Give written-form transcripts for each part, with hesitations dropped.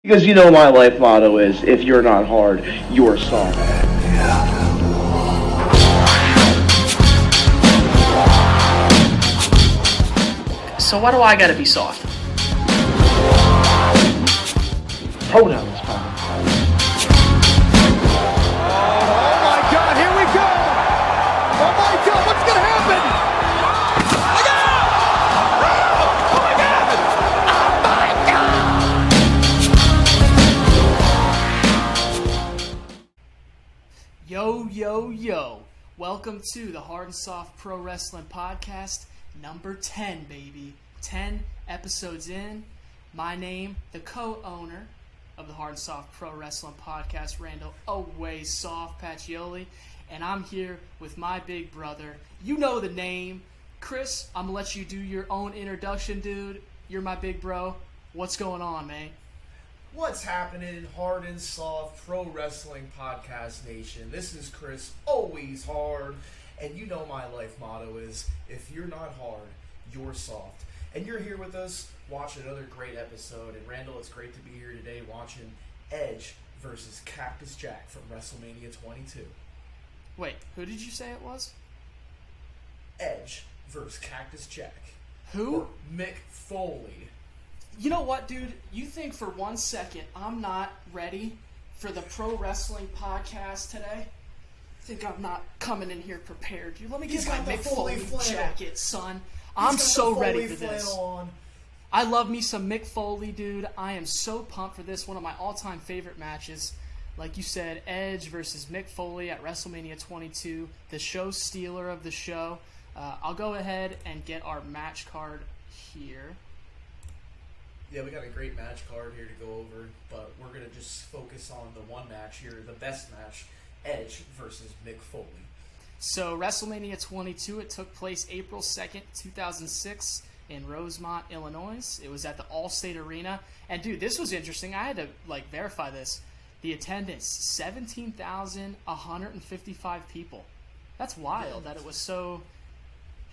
Because you know my life motto is, if you're not hard, you're soft. So why do I gotta be soft? Pronouns, pal. Oh my God, here we go! Oh my God, what's gonna happen? Yo, yo, yo. Welcome to the Hard&Soft Pro Wrestling Podcast, number 10, baby. 10 episodes in. My name, the co-owner of the Hard&Soft Pro Wrestling Podcast, Randall Always Soft Pacioli, and I'm here with my big brother. You know the name. Chris, I'm going to let you do your own introduction, dude. You're my big bro. What's going on, man? What's happening, Hard&Soft Pro Wrestling Podcast Nation? This is Chris, always hard, and you know my life motto is, if you're not hard, you're soft. And you're here with us watching another great episode, and Randall, it's great to be here today watching Edge versus Cactus Jack from WrestleMania 22. Wait, who did you say it was? Edge versus Cactus Jack. Who? Or Mick Foley. You know what, dude? You think for 1 second I'm not ready for the pro wrestling podcast today? Think I'm not coming in here prepared. Dude, let me get my got the Mick Foley Foley flannel. jacket, son. He's I'm got so the ready Foley for this. flannel on. I love me some Mick Foley, dude. I am so pumped for this. One of my all-time favorite matches. Like you said, Edge versus Mick Foley at WrestleMania 22, the show stealer of the show. I'll go ahead and get our match card here. Yeah, we got a great match card here to go over, but we're going to just focus on the one match here, the best match, Edge versus Mick Foley. So WrestleMania 22, it took place April 2nd, 2006 in Rosemont, Illinois. It was at the Allstate Arena. And dude, this was interesting. I had to verify this. The attendance, 17,155 people. That's wild that it was so...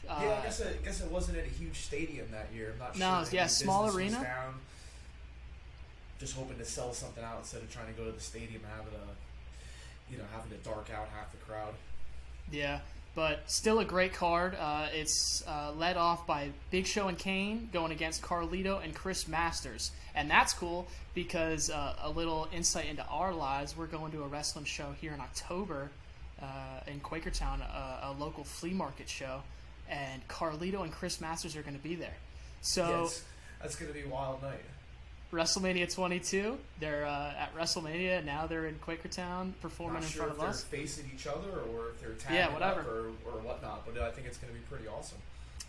I guess it wasn't at a huge stadium that year. I'm not sure. No, Maybe yeah, small business was arena. down. Just hoping to sell something out instead of trying to go to the stadium and having to dark out half the crowd. Yeah, but still a great card. It's led off by Big Show and Kane going against Carlito and Chris Masters. And that's cool because a little insight into our lives. We're going to a wrestling show here in October in Quakertown, a local flea market show. And Carlito and Chris Masters are going to be there. So Yes, that's going to be a wild night. WrestleMania 22, they're at WrestleMania, now they're in Quakertown performing Not in sure front if of us. they're facing each other or if they're tagging Yeah, whatever. up or whatnot, but I think it's going to be pretty awesome.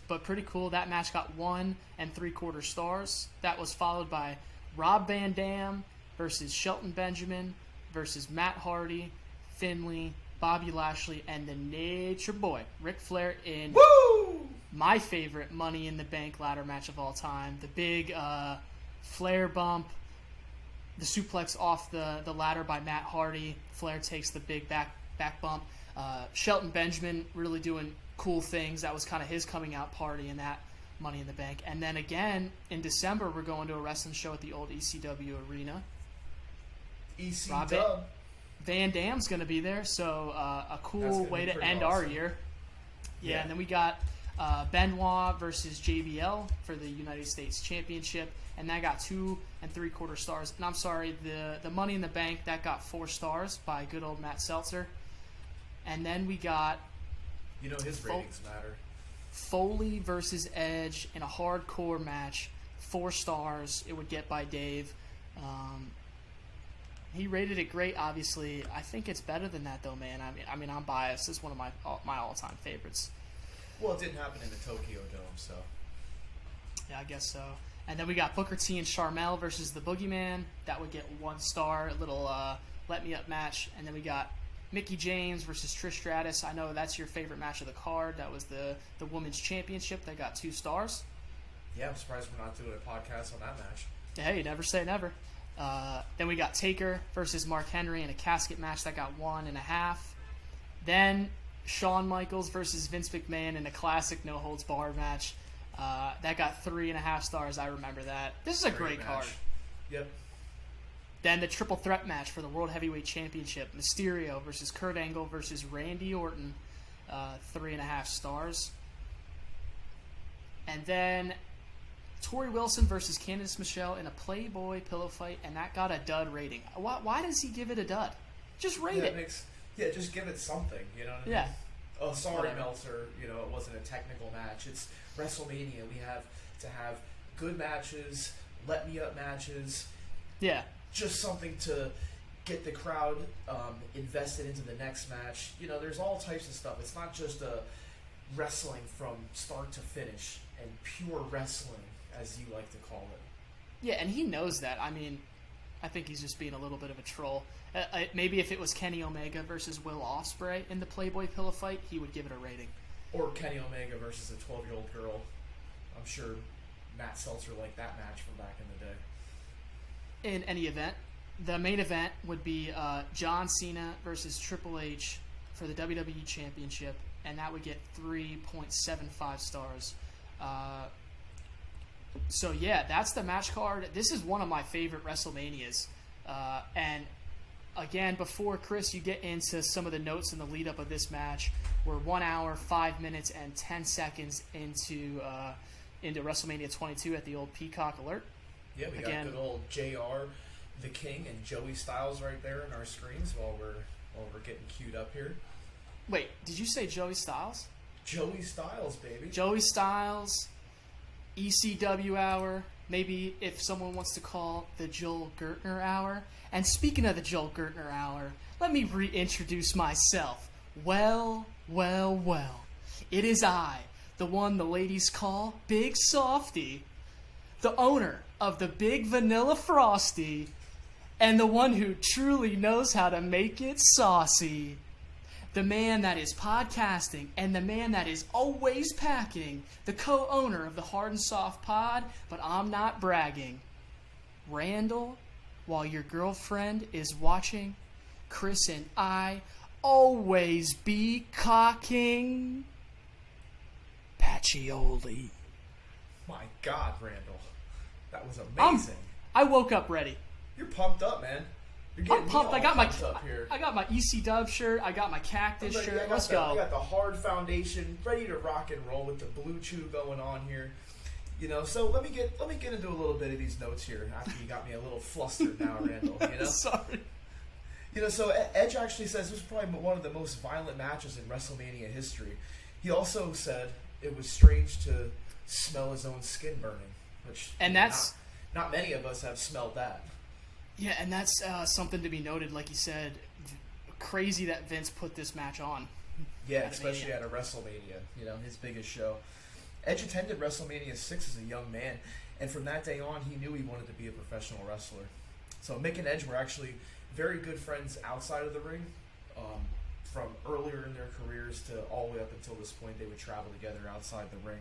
But pretty cool. That match got 1 3/4 stars. That was followed by Rob Van Dam versus Shelton Benjamin versus Matt Hardy, Finlay, Bobby Lashley, and the Nature Boy, Ric Flair, in my favorite Money in the Bank ladder match of all time. The big Flair bump, the suplex off the ladder by Matt Hardy. Flair takes the big back bump. Shelton Benjamin really doing cool things. That was kind of his coming out party in that Money in the Bank. And then again, in December, we're going to a wrestling show at the old ECW Arena. EC-Dub. Van Dam's going to be there, so a That's cool gonna way be to pretty end our awesome. year. Yeah. And then we got Benoit versus JBL for the United States Championship, and that got 2 3/4 stars. And I'm sorry, the Money in the Bank, that got 4 stars by good old Matt Seltzer. And then we got You know his ratings matter. Foley versus Edge in a hardcore match, 4 stars. It would get by Dave. He rated it great. Obviously, I think it's better than that, though, man. I mean, I'm biased. It's one of my all-time favorites. Well, it didn't happen in the Tokyo Dome, so. Yeah, I guess so. And then we got Booker T and Sharmell versus the Boogeyman. That would get 1 star. A little let-me-up match. And then we got Mickie James versus Trish Stratus. I know that's your favorite match of the card. That was the Women's Championship. That got 2 stars. Yeah, I'm surprised we're not doing a podcast on that match. Hey, never say never. Then we got Taker versus Mark Henry in a casket match. That got 1.5. Then Shawn Michaels versus Vince McMahon in a classic no-holds-barred match. That got 3.5 stars. I remember that. This is a great card. Yep. Then the triple threat match for the World Heavyweight Championship: Mysterio versus Kurt Angle versus Randy Orton, 3.5 stars. And then Tori Wilson versus Candice Michelle in a Playboy pillow fight, and that got a dud rating. Why does he give it a dud? Just rate it. Just give it something, you know what I mean? Yeah. Oh, sorry, Whatever. Meltzer, it wasn't a technical match. It's WrestleMania. We have to have good matches, let-me-up matches. Yeah. Just something to get the crowd invested into the next match. There's all types of stuff. It's not just a wrestling from start to finish and pure wrestling, as you like to call it. Yeah, and he knows that. I mean, I think he's just being a little bit of a troll. Maybe if it was Kenny Omega versus Will Ospreay in the Playboy pillow fight, he would give it a rating. Or Kenny Omega versus a 12-year-old girl. I'm sure Matt Seltzer liked that match from back in the day. In any event, the main event would be John Cena versus Triple H for the WWE Championship, and that would get 3.75 stars. So yeah, that's the match card. This is one of my favorite WrestleManias. And again, before Chris, you get into some of the notes in the lead up of this match, we're 1 hour, 5 minutes, and 10 seconds into WrestleMania 22 at the old Peacock Alert. Yeah, we got good old JR, the King, and Joey Styles right there in our screens while we're getting queued up here. Wait, did you say Joey Styles? Joey Styles, baby. Joey Styles, ECW Hour, maybe if someone wants to call the Joel Gertner Hour. And speaking of the Joel Gertner Hour, let me reintroduce myself. Well. It is I, the one the ladies call Big Softy, the owner of the Big Vanilla Frosty, and the one who truly knows how to make it saucy. The man that is podcasting and the man that is always packing, the co-owner of the Hard&Soft pod, but I'm not bragging. Randall, while your girlfriend is watching, Chris and I always be cocking Pacioli. My God, Randall. That was amazing. I woke up ready. You're pumped up, man. You're getting I'm pumped. me all I got my pumped up here. I got my EC Dub shirt. I got my Cactus shirt. Let's go. I got the hard foundation ready to rock and roll with the blue chew going on here. So let me get into a little bit of these notes here after you got me a little flustered now, Randall. Sorry. So Edge actually says this was probably one of the most violent matches in WrestleMania history. He also said it was strange to smell his own skin burning, which that's not many of us have smelled that. Yeah, and that's something to be noted. Like you said, crazy that Vince put this match on. Yeah, especially at a WrestleMania, his biggest show. Edge attended WrestleMania 6 as a young man, and from that day on, he knew he wanted to be a professional wrestler. So Mick and Edge were actually very good friends outside of the ring. From earlier in their careers to all the way up until this point, they would travel together outside the ring.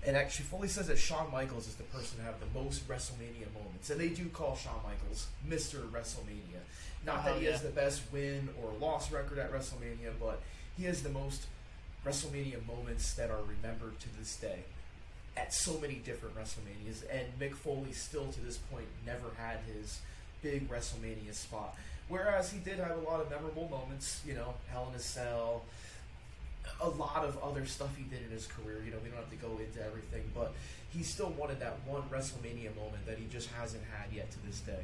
And actually, Foley says that Shawn Michaels is the person to have the most WrestleMania moments. And they do call Shawn Michaels Mr. WrestleMania. Not that he has the best win or loss record at WrestleMania, but he has the most WrestleMania moments that are remembered to this day at so many different WrestleManias. And Mick Foley still to this point never had his big WrestleMania spot. Whereas he did have a lot of memorable moments, Hell in a Cell, a lot of other stuff he did in his career. We don't have to go into everything, but he still wanted that one WrestleMania moment that he just hasn't had yet to this day.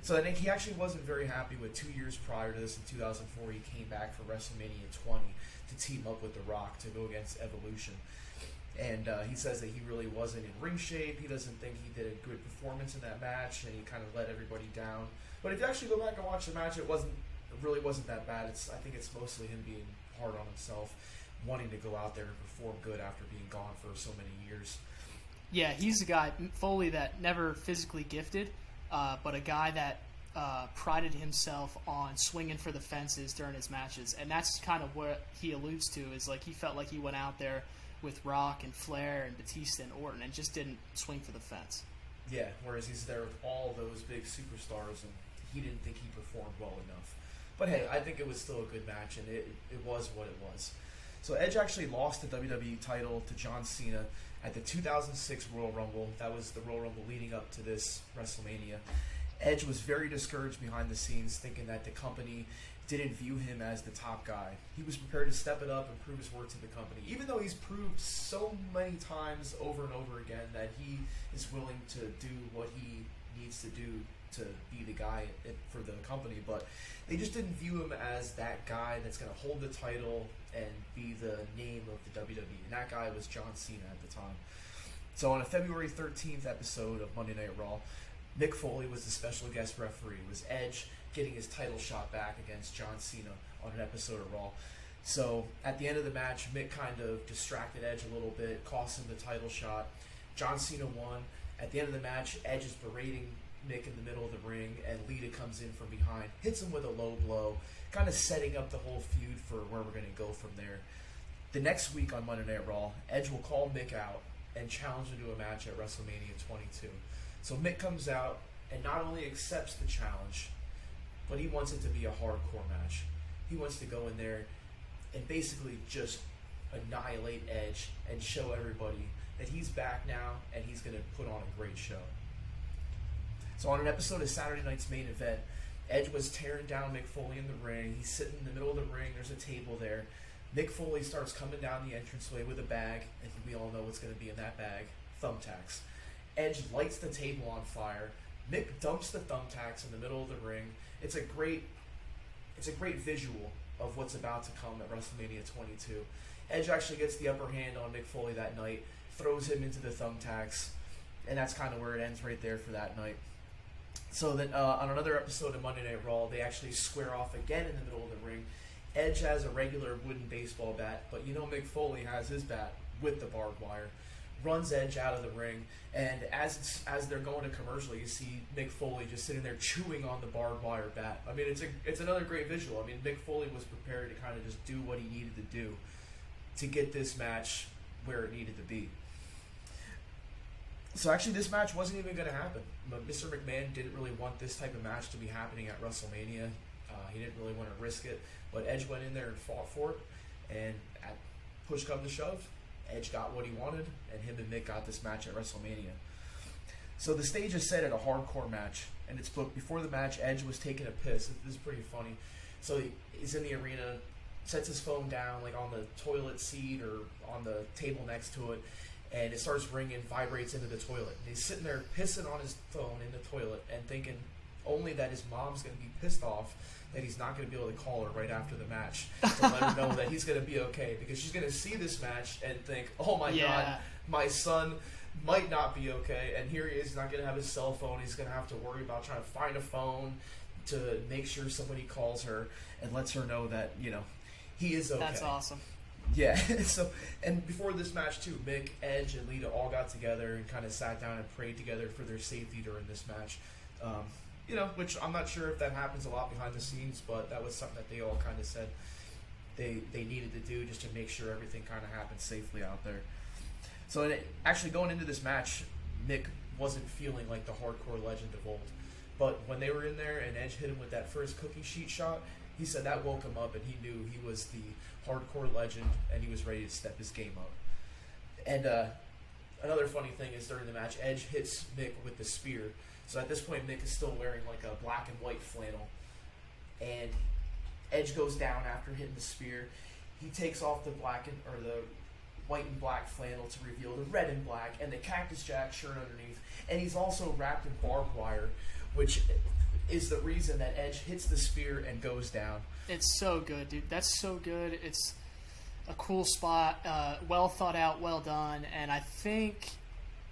So I think he actually wasn't very happy with 2 years prior to this. In 2004, he came back for WrestleMania 20 to team up with The Rock to go against Evolution. And he says that he really wasn't in ring shape. He doesn't think he did a good performance in that match, and he kind of let everybody down. But if you actually go back and watch the match, it really wasn't that bad. I think it's mostly him being hard on himself, wanting to go out there and perform good after being gone for so many years. Yeah, he's a guy, Foley, that never physically gifted, but a guy that prided himself on swinging for the fences during his matches. And that's kind of what he alludes to, is like he felt like he went out there with Rock and Flair and Batista and Orton and just didn't swing for the fence. Yeah, whereas he's there with all those big superstars and he didn't think he performed well enough. But hey, I think it was still a good match, and it was what it was. So Edge actually lost the WWE title to John Cena at the 2006 Royal Rumble. That was the Royal Rumble leading up to this WrestleMania. Edge was very discouraged behind the scenes, thinking that the company didn't view him as the top guy. He was prepared to step it up and prove his worth to the company, even though he's proved so many times over and over again that he is willing to do what he needs to do to be the guy for the company. But they just didn't view him as that guy that's going to hold the title and be the name of the WWE. And that guy was John Cena at the time. So on a February 13th episode of Monday Night Raw, Mick Foley was the special guest referee. It was Edge getting his title shot back against John Cena on an episode of Raw. So at the end of the match, Mick kind of distracted Edge a little bit, cost him the title shot. John Cena won. At the end of the match, Edge is berating Mick in the middle of the ring, and Lita comes in from behind, hits him with a low blow, kind of setting up the whole feud for where we're going to go from there. The next week on Monday Night Raw, Edge will call Mick out and challenge him to a match at WrestleMania 22. So Mick comes out and not only accepts the challenge, but he wants it to be a hardcore match. He wants to go in there and basically just annihilate Edge and show everybody that he's back now and he's going to put on a great show. So on an episode of Saturday Night's Main Event, Edge was tearing down Mick Foley in the ring. He's sitting in the middle of the ring. There's a table there. Mick Foley starts coming down the entranceway with a bag, and we all know what's going to be in that bag: thumbtacks. Edge lights the table on fire. Mick dumps the thumbtacks in the middle of the ring. It's a great visual of what's about to come at WrestleMania 22. Edge actually gets the upper hand on Mick Foley that night, throws him into the thumbtacks, and that's kind of where it ends right there for that night. So then on another episode of Monday Night Raw, they actually square off again in the middle of the ring. Edge has a regular wooden baseball bat, but Mick Foley has his bat with the barbed wire. Runs Edge out of the ring, and as they're going to commercial, you see Mick Foley just sitting there chewing on the barbed wire bat. I mean, it's another great visual. I mean, Mick Foley was prepared to kind of just do what he needed to do to get this match where it needed to be. So actually, this match wasn't even going to happen. Mr. McMahon didn't really want this type of match to be happening at WrestleMania. He didn't really want to risk it, but Edge went in there and fought for it, and at push come to shove, Edge got what he wanted, and him and Mick got this match at WrestleMania. So the stage is set at a hardcore match, and it's booked. Before the match, Edge was taking a piss. This is pretty funny. So he's in the arena, sets his phone down like on the toilet seat or on the table next to it, and it starts ringing, vibrates into the toilet. And he's sitting there pissing on his phone in the toilet and thinking only that his mom's going to be pissed off that he's not going to be able to call her right after the match to let her know that he's going to be okay, because she's going to see this match and think, oh my God, my son might not be okay, and here he is, he's not going to have his cell phone, he's going to have to worry about trying to find a phone to make sure somebody calls her and lets her know that, he is okay. That's awesome. Yeah, so, and before this match too, Mick, Edge, and Lita all got together and kind of sat down and prayed together for their safety during this match. Which I'm not sure if that happens a lot behind the scenes, but that was something that they all kind of said they needed to do just to make sure everything kind of happened safely out there. So actually going into this match, Mick wasn't feeling like the hardcore legend of old. But when they were in there and Edge hit him with that first cookie sheet shot, he said that woke him up and he knew he was the hardcore legend and he was ready to step his game up. And another funny thing is during the match, Edge hits Mick with the spear. So at this point, Mick is still wearing like a black and white flannel. And Edge goes down after hitting the spear. He takes off the white and black flannel to reveal the red and black and the Cactus Jack shirt underneath. And he's also wrapped in barbed wire, which is the reason that Edge hits the spear and goes down. It's so good, dude. That's so good. It's a cool spot, well thought out, well done. And I think,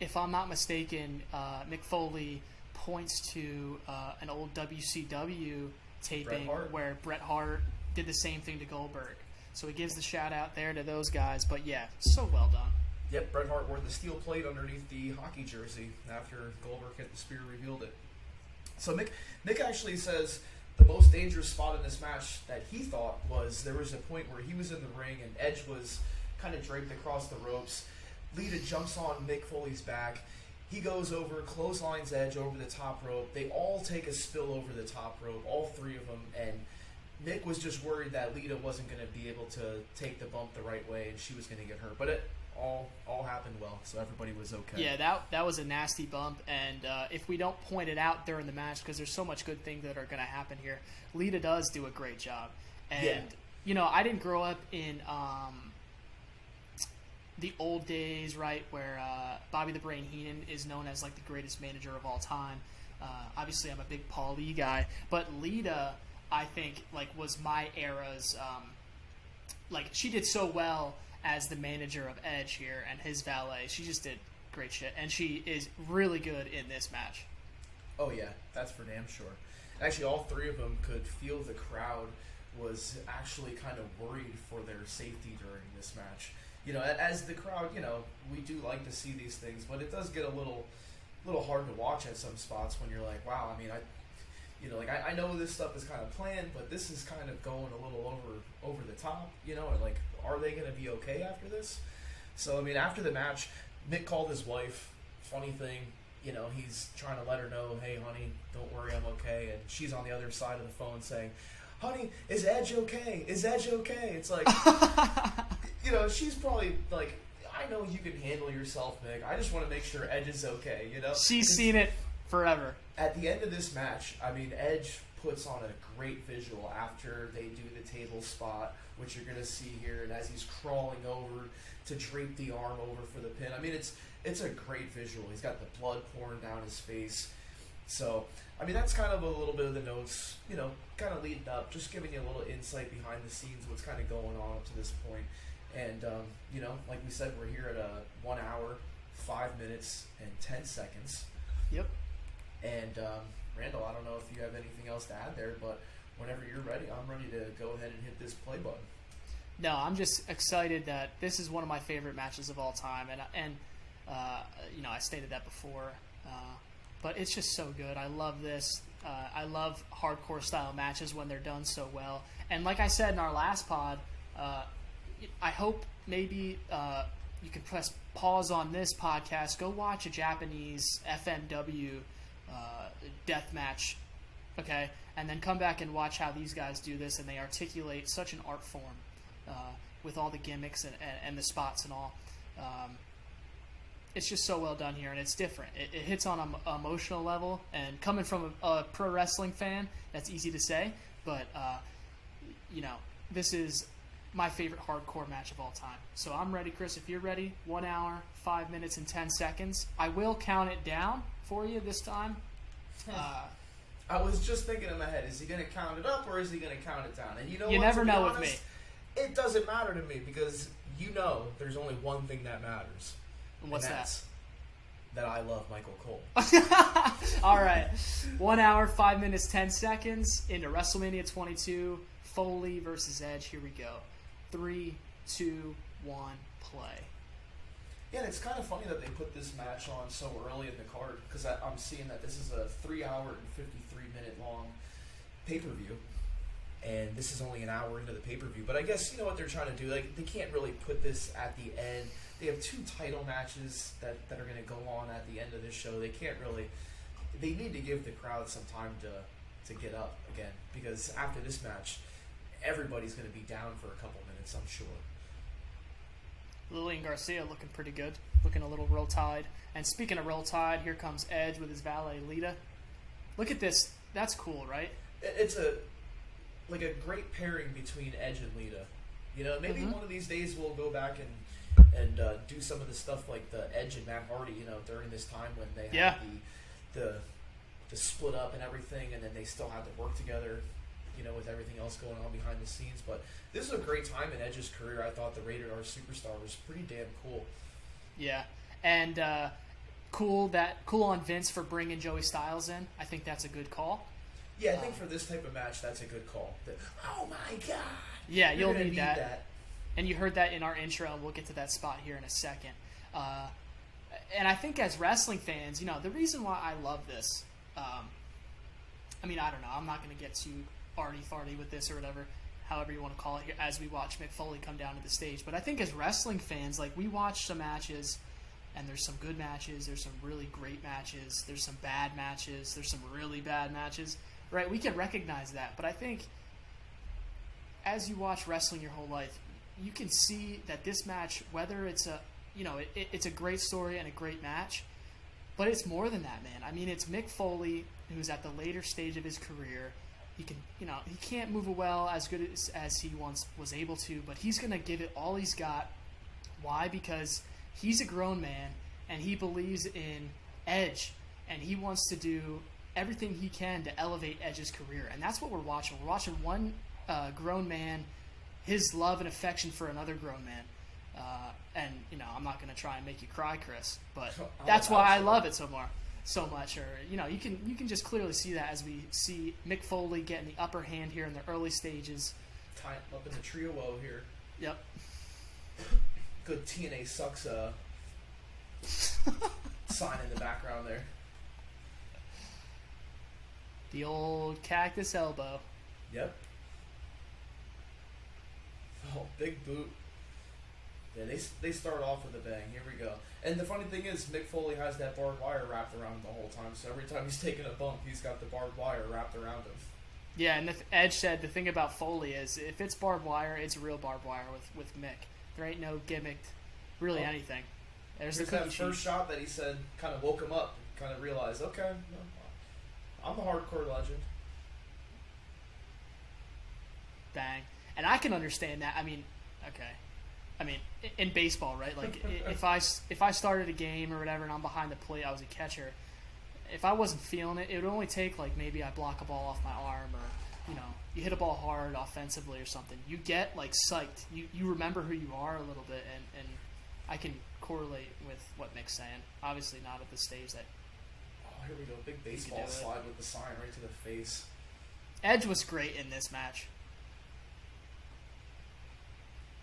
if I'm not mistaken, Mick Foley points to an old WCW taping where Bret Hart did the same thing to Goldberg. So he gives the shout out there to those guys. But yeah, so well done. Yep, Bret Hart wore the steel plate underneath the hockey jersey after Goldberg hit the spear, revealed it. So Mick actually says the most dangerous spot in this match that he thought was there was a point where he was in the ring and Edge was kind of draped across the ropes. Lita jumps on Mick Foley's back. He goes over, clotheslines Edge over the top rope. They all take a spill over the top rope, all three of them, and Mick was just worried that Lita wasn't going to be able to take the bump the right way and she was going to get hurt. But all happened well, so everybody was okay. Yeah, that was a nasty bump, and if we don't point it out during the match, because there's so much good things that are going to happen here, Lita does do a great job. And, I didn't grow up in the old days, right, where Bobby the Brain Heenan is known as, like, the greatest manager of all time. Obviously, I'm a big Paul Lee guy, but Lita, I think, like, was my era's, like, she did so well as the manager of Edge here and his valet. She just did great shit, and she is really good in this match. Oh yeah, that's for damn sure. Actually, all three of them could feel the crowd was actually kind of worried for their safety during this match. As the crowd, we do like to see these things, but it does get a little hard to watch at some spots when you're like, wow, I mean, I know this stuff is kind of planned, but this is kind of going a little over the top, and like, are they going to be okay after this? So, I mean, after the match, Mick called his wife. Funny thing, he's trying to let her know, hey, honey, don't worry, I'm okay. And she's on the other side of the phone saying, honey, is Edge okay? Is Edge okay? It's like, she's probably like, I know you can handle yourself, Mick. I just want to make sure Edge is okay, She's seen it forever. At the end of this match, I mean, Edge puts on a great visual after they do the table spot, which you're going to see here, and as he's crawling over to drape the arm over for the pin. I mean, it's a great visual. He's got the blood pouring down his face. So, I mean, that's kind of a little bit of the notes, kind of leading up, just giving you a little insight behind the scenes, what's kind of going on up to this point. And, like we said, we're here at 1 hour, 5 minutes, and 10 seconds. Yep. And, Randall, I don't know if you have anything else to add there, but whenever you're ready, I'm ready to go ahead and hit this play button. No, I'm just excited that this is one of my favorite matches of all time, and I stated that before, but it's just so good. I love this. I love hardcore style matches when they're done so well. And like I said in our last pod, I hope maybe you can press pause on this podcast, go watch a Japanese FMW death match, okay, and then come back and watch how these guys do this, and they articulate such an art form with all the gimmicks and the spots and all. It's just so well done here, and it's different. It hits on an emotional level, and coming from a pro wrestling fan, that's easy to say, but this is my favorite hardcore match of all time. So I'm ready, Chris. If you're ready, 1 hour, 5 minutes, and 10 seconds. I will count it down for you this time. I was just thinking in my head, is he going to count it up or is he going to count it down? And you never know honest, with me. It doesn't matter to me because there's only one thing that matters. And what's that? That I love Michael Cole. All right. 1 hour, 5 minutes, 10 seconds into WrestleMania 22. Foley versus Edge. Here we go. 3, 2, 1, play. Yeah, and it's kind of funny that they put this match on so early in the card because I'm seeing that this is a 3 hour and 53-minute long pay-per-view, and this is only an hour into the pay-per-view. But I guess you know what they're trying to do. Like, they can't really put this at the end. They have 2 title matches that are going to go on at the end of this show. They can't really. They need to give the crowd some time to get up again because after this match, everybody's going to be down for a couple minutes, I'm sure. Lillian Garcia looking pretty good, looking a little Roll Tide. And speaking of Roll Tide, here comes Edge with his valet Lita. Look at this. That's cool, right? It's a great pairing between Edge and Lita. Maybe one of these days we'll go back and do some of the stuff like the Edge and Matt Hardy, during this time when they had the split up and everything, and then they still had to work together, with everything else going on behind the scenes. But this is a great time in Edge's career. I thought the Rated R Superstar was pretty damn cool. Yeah, and cool on Vince for bringing Joey Styles in. I think that's a good call. Yeah, I think for this type of match, that's a good call. Oh my God! Yeah, you'll need that. And you heard that in our intro, and we'll get to that spot here in a second. And I think as wrestling fans, the reason why I love this, I don't know, I'm not going to get too arty-farty with this or whatever, however you want to call it, as we watch Mick Foley come down to the stage. But I think as wrestling fans, like, we watch some matches, and there's some good matches, there's some really great matches, there's some bad matches, there's some really bad matches, right? We can recognize that. But I think as you watch wrestling your whole life, you can see that this match, whether it's it's a great story and a great match, but it's more than that, man. I mean, it's Mick Foley, who's at the later stage of his career. He can't move well as good as he once was able to, but he's going to give it all he's got. Why? Because he's a grown man, and he believes in Edge, and he wants to do everything he can to elevate Edge's career. And that's what we're watching. We're watching one grown man, his love and affection for another grown man. And I'm not going to try and make you cry, Chris, but that's why I love it so much. Or you can just clearly see that as we see Mick Foley getting the upper hand here in the early stages. Tying up in the trio woe here. Yep. Good TNA sucks sign in the background there. The old cactus elbow. Yep. Oh, big boot. Yeah, they start off with a bang. Here we go. And the funny thing is, Mick Foley has that barbed wire wrapped around him the whole time. So every time he's taking a bump, he's got the barbed wire wrapped around him. Yeah, and Edge said the thing about Foley is if it's barbed wire, it's real barbed wire with Mick. There ain't no gimmicked, really anything. There's the that first shot that he said kind of woke him up. Kind of realized, okay, I'm a hardcore legend. Bang. And I can understand that. I mean, in baseball, right? Like, if I started a game or whatever and I'm behind the plate, I was a catcher. If I wasn't feeling it, it would only take, like, maybe I block a ball off my arm or, you hit a ball hard offensively or something. You get, like, psyched. You remember who you are a little bit, and I can correlate with what Mick's saying. Obviously not at the stage that... Oh, here we go. Big baseball slide with the sign right to the face. Edge was great in this match.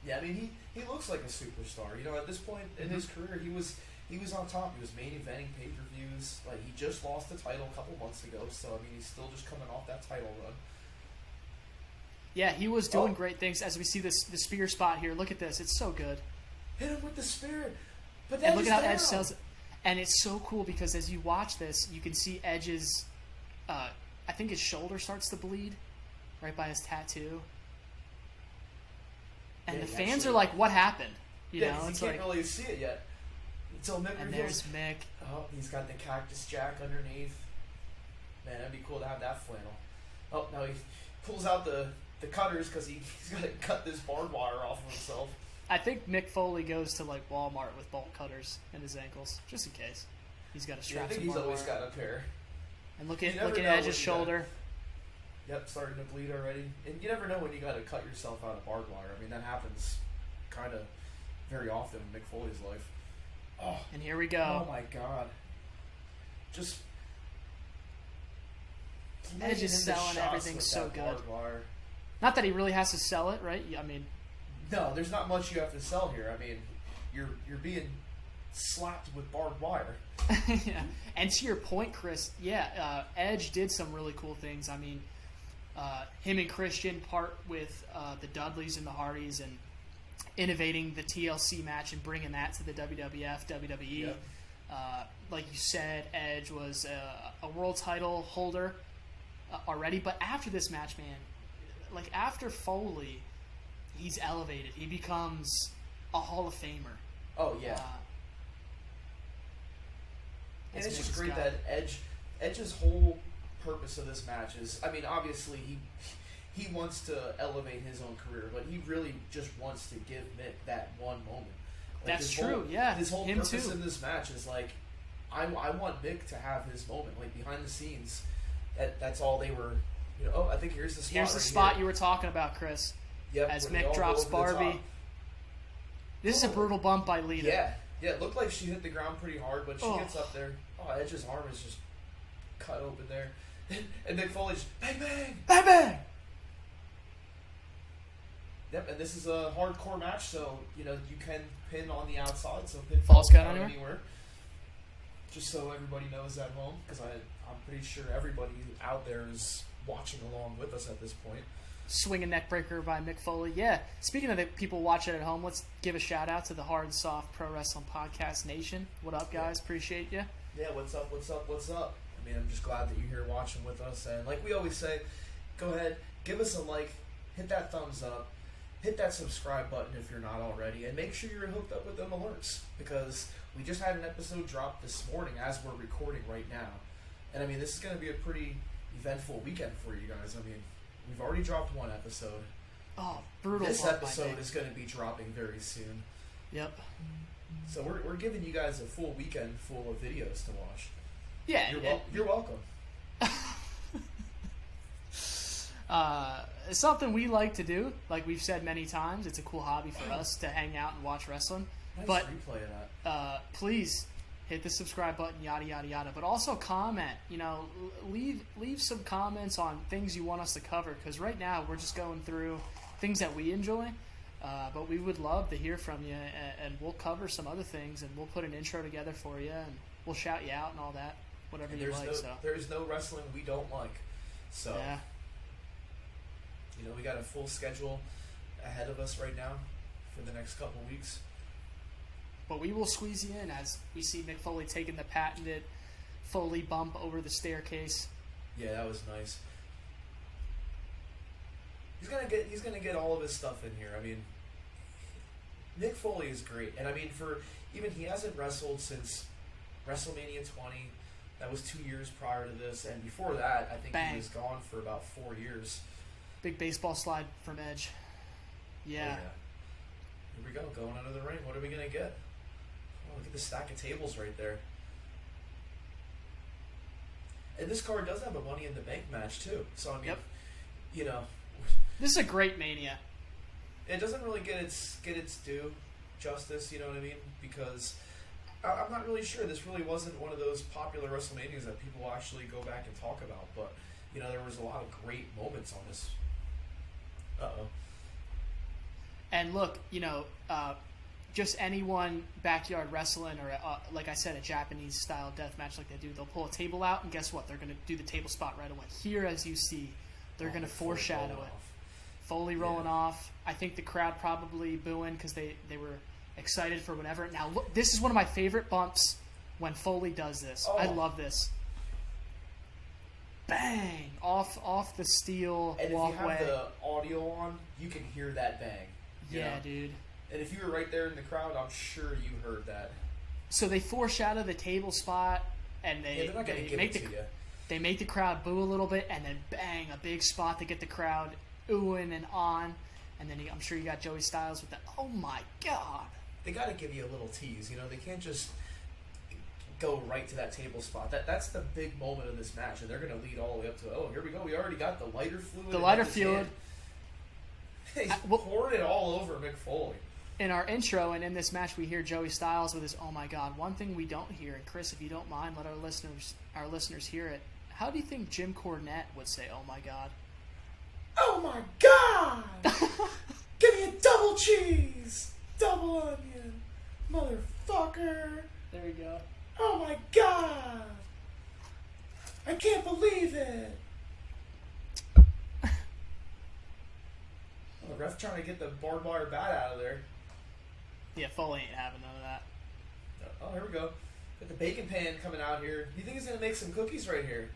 Yeah, I mean, he looks like a superstar. At this point in his career, he was on top. He was main eventing pay-per-views. Like, he just lost the title a couple months ago, so, I mean, he's still just coming off that title run. Yeah, he was doing great things. As we see the spear spot here, look at this. It's so good. Hit him with the spear. But then look at how Edge sells it. And it's so cool because as you watch this, you can see Edge's, I think his shoulder starts to bleed right by his tattoo. And the fans are like, what happened? It's you can't really see it yet. Until Mick and reveals. There's Mick. Oh, he's got the Cactus Jack underneath. Man, that'd be cool to have that flannel. Oh, now he pulls out the cutters because he's got to cut this barbed wire off of himself. I think Mick Foley goes to, like, Walmart with bolt cutters in his ankles, just in case. He's got a strap. I think he's always got a pair. And look at Edge's shoulder. Yep, starting to bleed already. And you never know when you got to cut yourself out of barbed wire. I mean, that happens kind of very often in Mick Foley's life. Oh, and here we go. Oh, my God. Just... Edge is selling everything so good. Not that he really has to sell it, right? I mean... No, there's not much you have to sell here. I mean, you're being slapped with barbed wire. Yeah. And to your point, Chris, Edge did some really cool things. I mean, him and Christian part with the Dudleys and the Hardys and innovating the TLC match and bringing that to the WWF, WWE. Yep. Like you said, Edge was a world title holder already. But after this match, man, like after Foley, he's elevated. He becomes a Hall of Famer. Oh, yeah. And it's just great that Edge's whole purpose of this match is, I mean, obviously he wants to elevate his own career, but he really just wants to give Mick that one moment. Like that's true, yeah. His whole him purpose too. in this match is like, I want Mick to have his moment, like behind the scenes. That's all they were. I think here's the spot. Here's the spot you were talking about, Chris. Yep, as Mick drops Barbie. This is a brutal bump by Lita. Yeah, it looked like she hit the ground pretty hard, but she gets up there. Oh, Edge's arm is just cut open there. And Mick Foley just bang, bang! Bang, bang! Yep, and this is a hardcore match, so, you can pin on the outside, so Falls pinfalls count anywhere. Just so everybody knows at home, because I'm pretty sure everybody out there is watching along with us at this point. Swing and neck breaker by Mick Foley. Yeah. Speaking of the people watching at home, let's give a shout out to the Hard&Soft Pro Wrestling Podcast Nation. What up, guys? Appreciate you. Yeah, what's up? I mean, I'm just glad that you're here watching with us. And like we always say, go ahead, give us a like, hit that thumbs up. hit that subscribe button if you're not already, and make sure you're hooked up with them alerts, because we just had an episode drop this morning as we're recording right now. And I mean, this is going to be a pretty eventful weekend for you guys. I mean, we've already dropped one episode. Oh, brutal. This episode is going to be dropping very soon. Yep. So we're giving you guys a full weekend full of videos to watch. Yeah. You're welcome. It's something we like to do. Like we've said many times, it's a cool hobby for us to hang out and watch wrestling. Nice but replay of that. Please hit the subscribe button, yada yada yada. But also comment. You know, leave some comments on things you want us to cover. Because right now we're just going through things that we enjoy. But we would love to hear from you, and we'll cover some other things, and we'll put an intro together for you, and we'll shout you out and all that, whatever you like. There's no wrestling we don't like. So, yeah. You know, we got a full schedule ahead of us right now for the next couple weeks. But we will squeeze you in as we see Mick Foley taking the patented Foley bump over the staircase. Yeah, that was nice. He's gonna get all of his stuff in here. I mean, Mick Foley is great, and I mean, he hasn't wrestled since WrestleMania 20. That was 2 years prior to this, and before that, I think he was gone for about 4 years. Big baseball slide from Edge. Yeah. Oh, yeah. Here we go, going under the ring. What are we gonna get? Oh, look at the stack of tables right there. And this card does have a Money in the Bank match too. So I mean, you know. This is a great Mania. It doesn't really get its due justice, you know what I mean? Because I'm not really sure. This really wasn't one of those popular WrestleManias that people actually go back and talk about. But, you know, there was a lot of great moments on this. Uh-oh. And look, you know, just anyone backyard wrestling or, like I said, a Japanese-style death match like they do, they'll pull a table out, and guess what? They're going to do the table spot right away. Here, as you see, they're going to foreshadow it. Foley rolling off. I think the crowd probably booing because they were excited for whatever. Now, look, this is one of my favorite bumps when Foley does this. I love this. Bang! Off the steel walkway. And if you have the audio on, you can hear that bang. Yeah, dude. And if you were right there in the crowd, I'm sure you heard that. So they foreshadow the table spot, and they're not going to give it to you. They make the crowd boo a little bit, and then bang, a big spot to get the crowd oohing and on. And then I'm sure you got Joey Styles with that. Oh my God! They got to give you a little tease. You know, they can't just go right to that table spot. That's the big moment of this match, and they're going to lead all the way up to. Oh, here we go. We already got the lighter fluid. The lighter fluid. He's pouring it all over Mick Foley. In our intro and in this match, we hear Joey Styles with his "Oh my God." One thing we don't hear, and Chris, if you don't mind, let our listeners hear it. How do you think Jim Cornette would say "Oh my God"? Oh my God! Give me a double cheese, double onion, motherfucker! There you go. Oh my God! I can't believe it! The ref trying to get the barbed wire bat out of there. Yeah, Foley ain't having none of that. Oh, here we go. Got the bacon pan coming out here. You think he's going to make some cookies right here?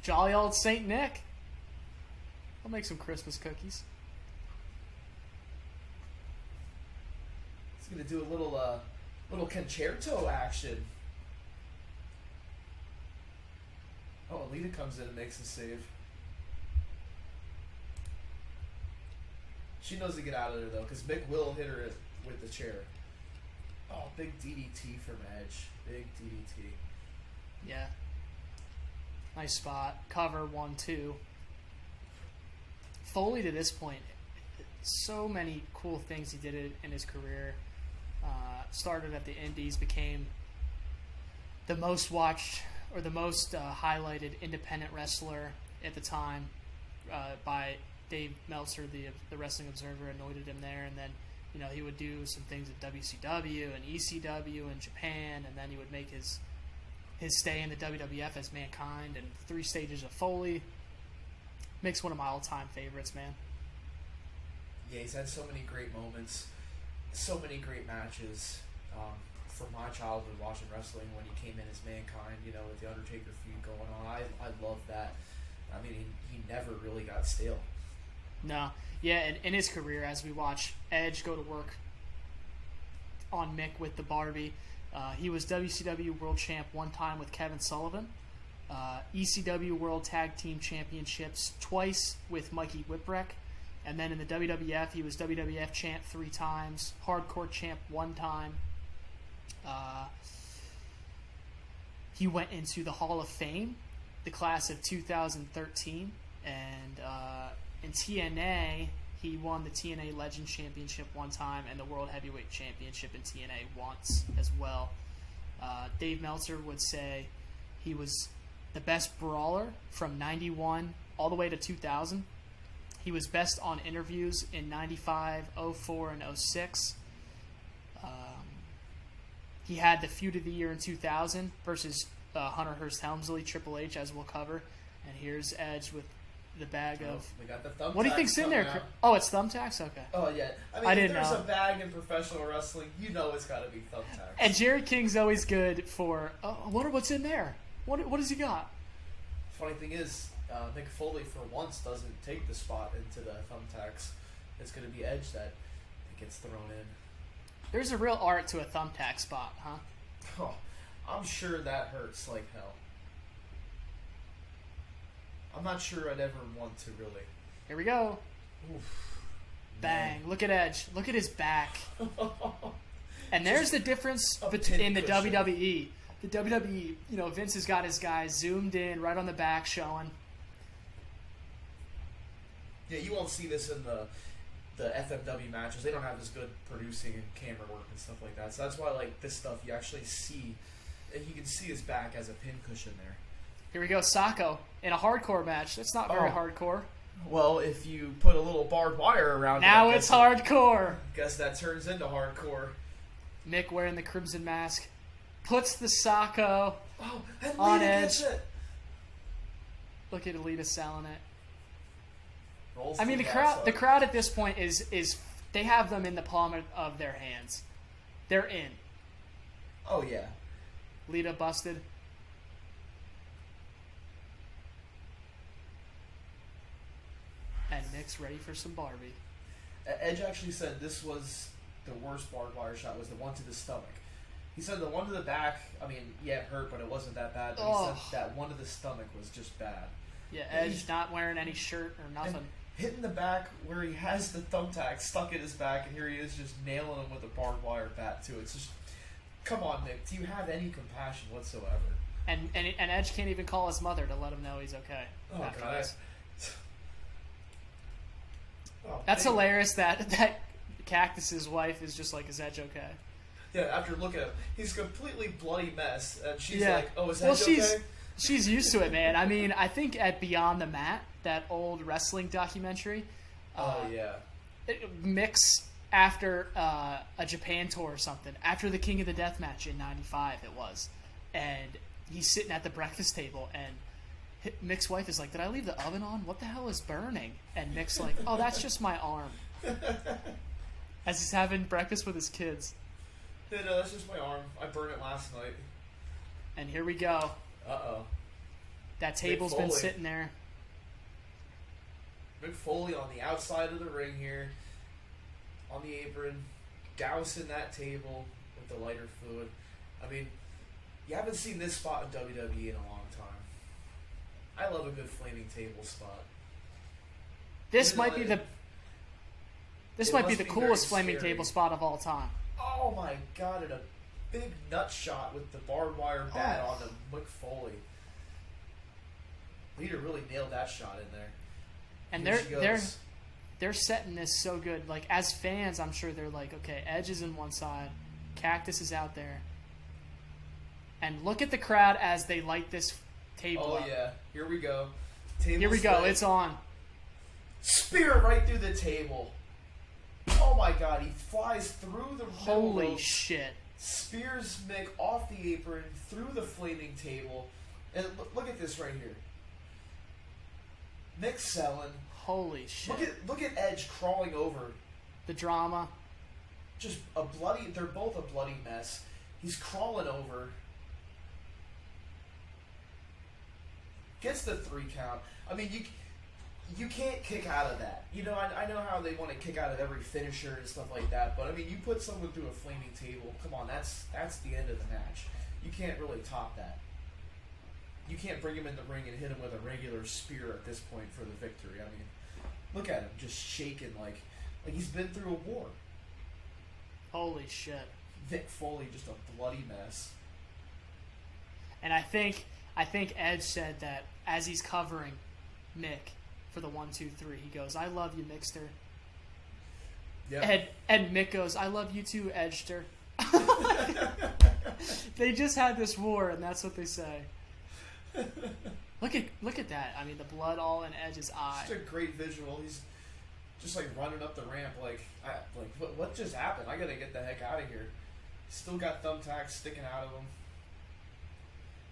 Jolly old Saint Nick. I'll make some Christmas cookies. He's going to do a little concerto action. Oh, Alita comes in and makes a save. She knows to get out of there, though, because Mick will hit her with the chair. Oh, big DDT from Edge. Big DDT. Yeah. Nice spot. Cover 1-2. Foley, to this point, so many cool things he did in his career. Started at the Indies, became the most watched or the most highlighted independent wrestler at the time by Dave Meltzer, the Wrestling Observer, anointed him there, and then he would do some things at WCW and ECW in Japan, and then he would make his stay in the WWF as Mankind and 3 stages of Foley. Makes one of my all-time favorites, man. Yeah, he's had so many great moments, so many great matches. From my childhood watching wrestling when he came in as Mankind, with the Undertaker feud going on, I love that. I mean, he never really got stale. No. Yeah, and in his career, as we watch Edge go to work on Mick with the Barbie, he was WCW World Champ one time with Kevin Sullivan, ECW World Tag Team Championships twice with Mikey Whipwreck, and then in the WWF, he was WWF Champ 3 times, Hardcore Champ 1 time. He went into the Hall of Fame, the class of 2013, and in TNA, he won the TNA Legend Championship 1 time and the World Heavyweight Championship in TNA once as well. Dave Meltzer would say he was the best brawler from 91 all the way to 2000. He was best on interviews in 95, 04, and 06. He had the feud of the year in 2000 versus Hunter Hearst Helmsley, Triple H, as we'll cover. And here's Edge with the bag of... We got the thumbtacks. What do you think's in there? out. Oh, it's thumbtacks? Okay. Oh, yeah. I mean, I if didn't there's know. a bag in professional wrestling, you know it's got to be thumbtacks. And Jerry King's always good for, I wonder what's in there. What does he got? Funny thing is, Mick Foley for once doesn't take the spot into the thumbtacks. It's going to be Edge that gets thrown in. There's a real art to a thumbtack spot, huh? Oh, I'm sure that hurts like hell. I'm not sure I'd ever want to really. Here we go. Oof. Bang. Look at Edge. Look at his back. And there's the difference a in the pincushion. WWE. The WWE, Vince has got his guys zoomed in right on the back showing. Yeah, you won't see this in the FMW matches. They don't have as good producing and camera work and stuff like that. So that's why, like, this stuff you actually see, and you can see his back as a pincushion there. Here we go, Sacco in a hardcore match. That's not very hardcore. Well, if you put a little barbed wire around Now it, it's hardcore. guess that turns into hardcore. Mick wearing the crimson mask puts the Sacco Oh, and on Lita Edge. gets it. Look at Alita selling it. Rolls I mean, the crowd at this point is they have them in the palm of their hands. They're in. Oh, yeah. Lita busted. And Mick's ready for some Barbie. Edge actually said this was the worst barbed wire shot, was the one to the stomach. He said the one to the back, I mean, yeah, it hurt, but it wasn't that bad. But he said that one to the stomach was just bad. Yeah, Edge not wearing any shirt or nothing. And hitting the back where he has the thumbtack stuck in his back, and here he is just nailing him with a barbed wire bat, too. It's just, come on, Mick, do you have any compassion whatsoever? And Edge can't even call his mother to let him know he's okay. Oh, after God. this. Oh, That's hilarious that Cactus's wife is just like, is Edge okay? Yeah, after looking at him, he's a completely bloody mess, and she's Yeah. like, oh, is Edge okay? She's used to it, man. I mean, I think at Beyond the Mat, that old wrestling documentary, Oh, yeah. Mick's after a Japan tour or something, after the King of the Death match in '95 it was, and he's sitting at the breakfast table, and Mick's wife is like, did I leave the oven on? What the hell is burning? And Mick's like, oh, that's just my arm. As he's having breakfast with his kids. Yeah, no, that's just my arm. I burned it last night. And here we go. Uh-oh. That table's been Foley. sitting there. Mick Foley on the outside of the ring here, on the apron, dousing that table with the lighter fluid. I mean, you haven't seen this spot in WWE in a long time. I love a good flaming table spot. This Even might though be it- the it might must be the be coolest very flaming scary. table spot of all time. Oh my God, and a big nut shot with the barbed wire bat Oh. on the Mick Foley. Lita really nailed that shot in there. And Here she they're goes. they're setting this so good. Like, as fans, I'm sure they're like, okay, Edge is in one side, Cactus is out there. And look at the crowd as they light this table Oh up. yeah, here we go. Table's Here we go, lit. it's on. Spear right through the table. Oh my God, he flies through the middle Holy rope, shit. spears Mick off the apron, through the flaming table. And look at this right here. Mick selling. Holy shit. Look at Edge crawling over. The drama. Just a bloody, they're both a bloody mess. He's crawling over. Gets the 3 count. I mean, you can't kick out of that. You know, I know how they want to kick out of every finisher and stuff like that, but I mean, you put someone through a flaming table, come on, that's the end of the match. You can't really top that. You can't bring him in the ring and hit him with a regular spear at this point for the victory. I mean, look at him just shaking like he's been through a war. Holy shit. Vic Foley, just a bloody mess. And I think Edge said that as he's covering Mick for the 1, 2, 3, he goes, "I love you, Mickster." Yeah. And Mick goes, "I love you too, Edgester." They just had this war, and that's what they say. Look at that. I mean, the blood all in Edge's eye. Just a great visual. He's just like running up the ramp what just happened? I gotta get the heck out of here. Still got thumbtacks sticking out of him.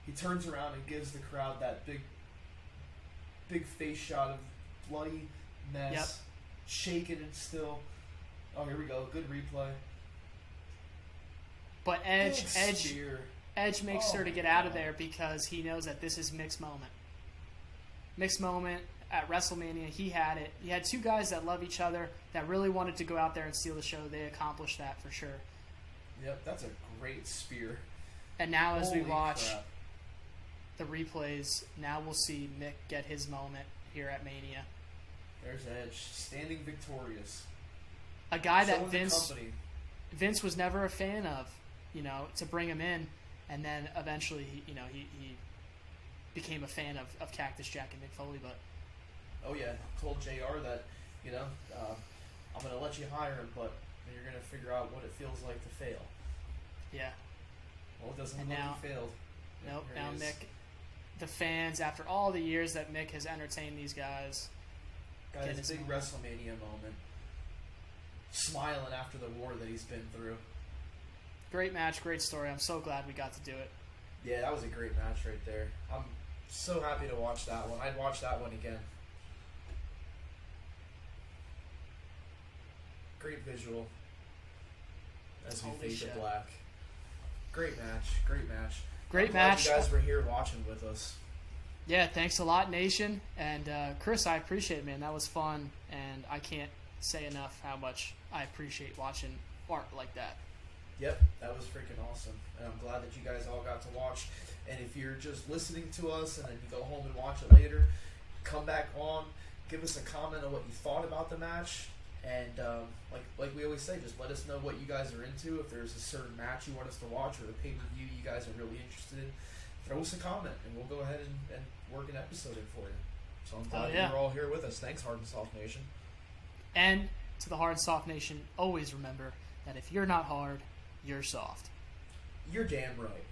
He turns around and gives the crowd that big face shot of bloody mess. Yep. Shaking and still. Oh, here we go. Good replay. But Edge makes sure to get out of God. there because he knows that this is Mick's moment. Mick's moment at WrestleMania, he had it. He had two guys that love each other that really wanted to go out there and steal the show. They accomplished that for sure. Yep, that's a great spear. And now as we Holy watch crap. the replays, now we'll see Mick get his moment here at Mania. There's Edge, standing victorious. A guy that Showing the company. Vince was never a fan of, to bring him in, and then eventually, he became a fan of Cactus Jack and Mick Foley. But Oh yeah, told JR that, I'm going to let you hire him, but you're going to figure out what it feels like to fail. yeah, Well, it doesn't And look now- like he failed. nope. Here Now he is. Mick, the fans, after all the years that Mick has entertained these guys, Got get his his big moment. WrestleMania moment. Smiling after the war that he's been through. Great match, great story. I'm so glad we got to do it. Yeah, that was a great match right there. I'm so happy to watch that one. I'd watch that one again. Great visual as we Holy fade to shit. black. Great match. Great match. Great I'm glad match. You guys were here watching with us. Yeah, thanks a lot, Nation. And Chris, I appreciate it, man. That was fun, and I can't say enough how much I appreciate watching art like that. Yep, that was freaking awesome. And I'm glad that you guys all got to watch. And if you're just listening to us and then you go home and watch it later, come back on, give us a comment on what you thought about the match. And like we always say, just let us know what you guys are into. If there's a certain match you want us to watch or a pay-per-view you guys are really interested in, throw us a comment and we'll go ahead and work an episode in for you. So I'm glad yeah. you're all here with us. Thanks, Hard&Soft Nation. And to the Hard&Soft Nation, always remember that if you're not hard, you're soft. You're damn right.